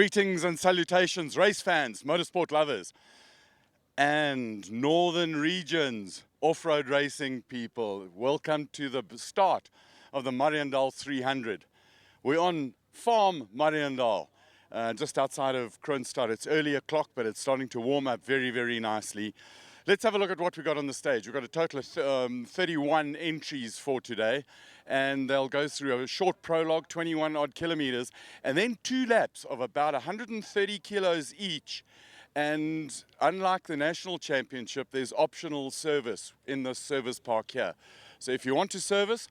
Greetings and salutations, race fans, motorsport lovers, and northern regions, off-road racing people. Welcome to the start of the Mariendal300. We're on Farm Mariendal, just outside of Twinstar. It's early o'clock, but it's starting to warm up very, very nicely. Let's have a look at what we've got on the stage. We've got a total of 31 entries for today, and they'll go through a short prologue, 21 odd kilometers, and then 2 laps of about 130 kilos each. And unlike the national championship, there's optional service in the service park here. So if you want to service,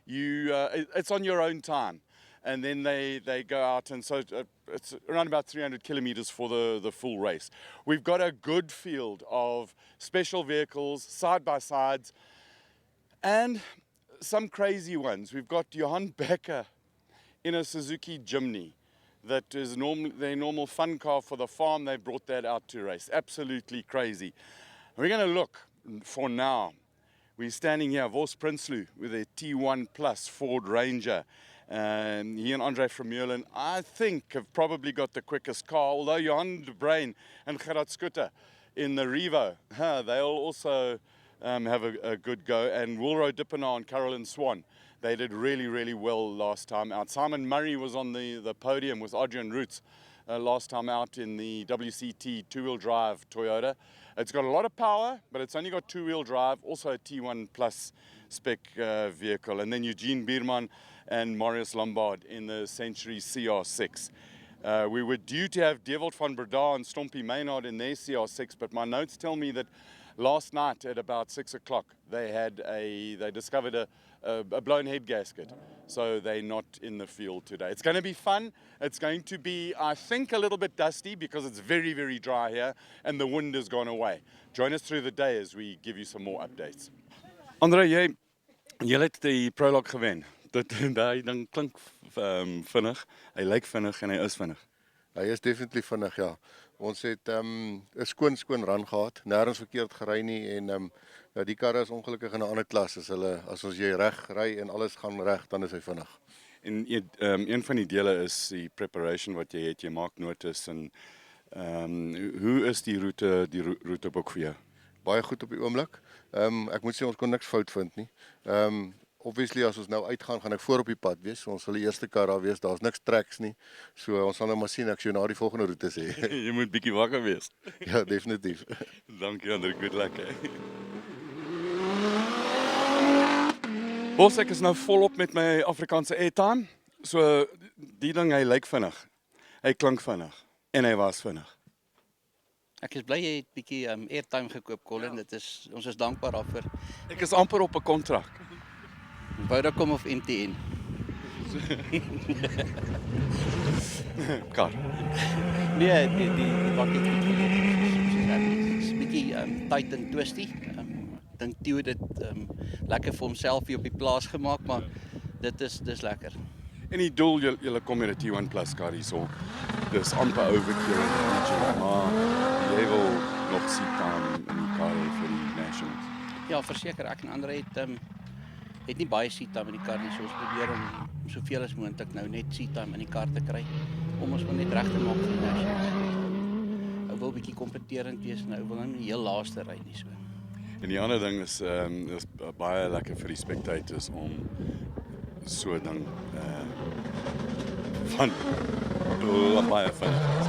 it's on your own time. And then they go out, and so it's around about 300 kilometers for the full race. We've got a good field of special vehicles, side-by-sides, and some crazy ones. We've got Johan Becker in a Suzuki Jimny. That is their normal fun car for the farm. They brought that out to race. Absolutely crazy. We're going to look for now. We're standing here, Vos Prinsloo, with a T1 Plus Ford Ranger. He and Andre from Merlin, I think, have probably got the quickest car, although Johan de Bruin and Gerard Scooter in the Revo, they'll also have a good go. And Wilro Dippenaar and Carolyn Swan, they did really, really well last time out. Simon Murray was on the podium with Adrian Roots last time out in the WCT two-wheel drive Toyota. It's got a lot of power, but it's only got two-wheel drive, also a T1 Plus spec vehicle. And then Eugene Bierman and Marius Lombard in the Century CR6. We were due to have Devold van Breda and Stompie Maynard in their CR6, but my notes tell me that last night at about 6 o'clock they discovered a blown head gasket, so they're not in the field today. It's going to be fun. It's going to be, I think, a little bit dusty because it's very, very dry here and the wind has gone away. Join us through the day as we give you some more updates. Andre, jy het die prologue gewen. Daai ding klink vinnig. Hy lyk vinnig en hy is vinnig. Hy is definitief vinnig, ja. Ons het 'n skoon run gehad, nêrens verkeerd gery nie en ja, die karre is ongelukkig in 'n ander klas. As ons jy reg ry en alles gaan reg, dan is hy vinnig. En een van die dele is die preparation wat jy het. Jy maak notas en hoe is die roeteboek vir jou? Baie goed op die oomblik. Ek moet sê ons kon niks fout vind nie. Obviously as ons nou uitgaan, gaan ek voor op die pad wees. So ons sal die eerste kar daar wees. Daar's niks tracks nie. So ons sal nou maar sien ek sou na die volgende roete sê. Jy moet bietjie wakker wees. Ja, definitief. Dankie Andre, good luck. Bos, ek is nou volop met my Afrikaanse airtime. So die ding, hy lyk vinnig. Hy klink vinnig en hy was vinnig. Ek is bly jy het bietjie airtime gekoop, Colin. Ja. Ons is dankbaar daarvoor. Ek is amper op 'n kontrak. Vodacom of MTN? Kar. Nee, die bakkie het goed geloop. Dit is 'n bietjie tight en twisty. Dink Theo het dit lekker vir homself hier op die plaas gemaak, maar dis lekker. En die doel, julle kom met 'n T1 Plus kar hierso. Dis amper overkill in die region, maar jy wil nog seat time in die kar vir die nationals. Ja, verseker, ek en Andre het nie baie seat time in die kar nie, so ons probeer om soveel as moontlik nou net seat time in die kar te kry, om ons net reg te maak vir die nationals. Ou wil bietjie kompeterend wees en ou wil nou nie heel laaste ry nie so. En die ander ding is baie lekker vir die spectators om so 'n ding van baie vinnig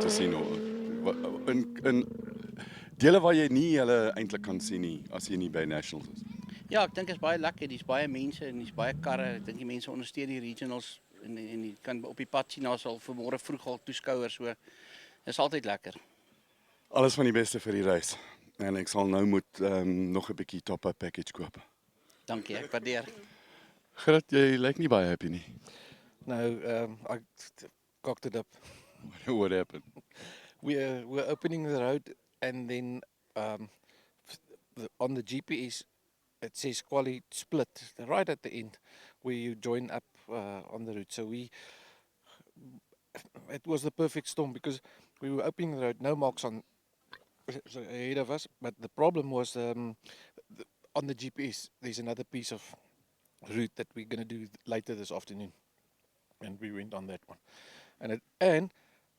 te sien. In dele waar jy nie hulle eintlik kan sien nie as jy nie by nationals is. Ja, ek dink dit is baie lekker. Dis baie mense en dis baie karre. Ek dink die mense ondersteun die regionals en jy kan op die pad sien daar sal vanmôre vroeg al toeskouers, so is altyd lekker. Alles van die beste vir die reis. En ek sal nou moet nog 'n bietjie top-up package koop. Dankie, ek waardeer. Gerrit, jy lyk nie baie happy nie. No, I cocked it up. What happened? We're opening the road and then on the GPS it says quali split right at the end where you join up on the route. So it was the perfect storm because we were opening the road, no marks on ahead of us, but the problem was on the GPS there's another piece of route that we're going to do later this afternoon, and we went on that one. And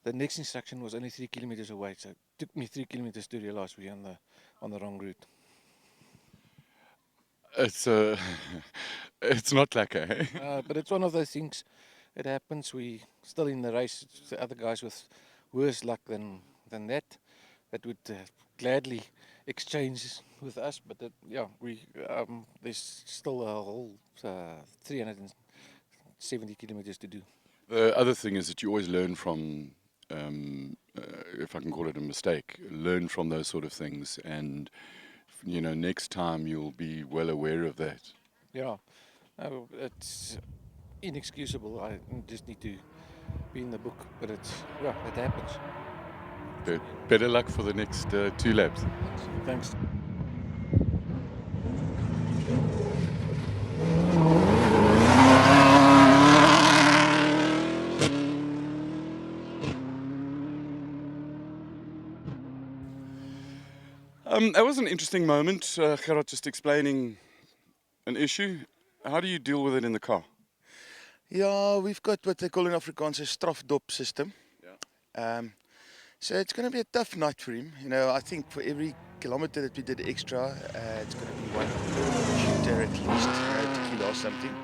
the next instruction was only 3 kilometers away, so it took me 3 kilometers to realize we're on the wrong route. It's it's not like a. But it's one of those things. It happens. We still in the race. It's the other guys with worse luck than that would gladly exchange with us. But there's still a whole 370 kilometers to do. The other thing is that you always learn from, if I can call it a mistake, learn from those sort of things, and next time you'll be well aware of that. Yeah, no, it's inexcusable. I just need to be in the book, but it happens. Better luck for the next 2 laps. Thanks. That was an interesting moment, Gerard, just explaining an issue. How do you deal with it in the car? Yeah, we've got what they call in Afrikaans a strafdop system. Yeah. So it's going to be a tough night for him. I think for every kilometer that we did extra, it's going to be one shooter at least, tequila or something.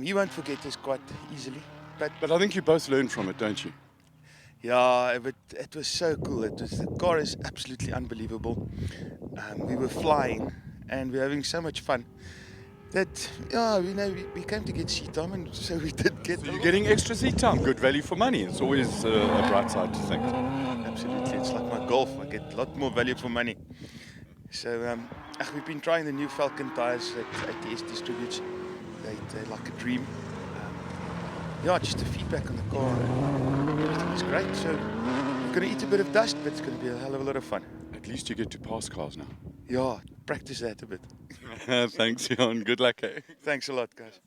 He won't forget this quite easily. But I think you both learn from it, don't you? Yeah, but it was so cool. The car is absolutely unbelievable. We were flying and we were having so much fun. That, we came to get seat time, and so we did get. So you're getting extra seat time, good value for money. It's always a bright side to things. Absolutely, it's like my golf. I get a lot more value for money. So we've been trying the new Falcon tyres that ATS distributes. They're like a dream. Just the feedback on the car, everything is great. So we're going to eat a bit of dust, but it's going to be a hell of a lot of fun. At least you get to pass cars now. Yeah, practice that a bit. Thanks, Jan. Good luck. Eh? Thanks a lot, guys.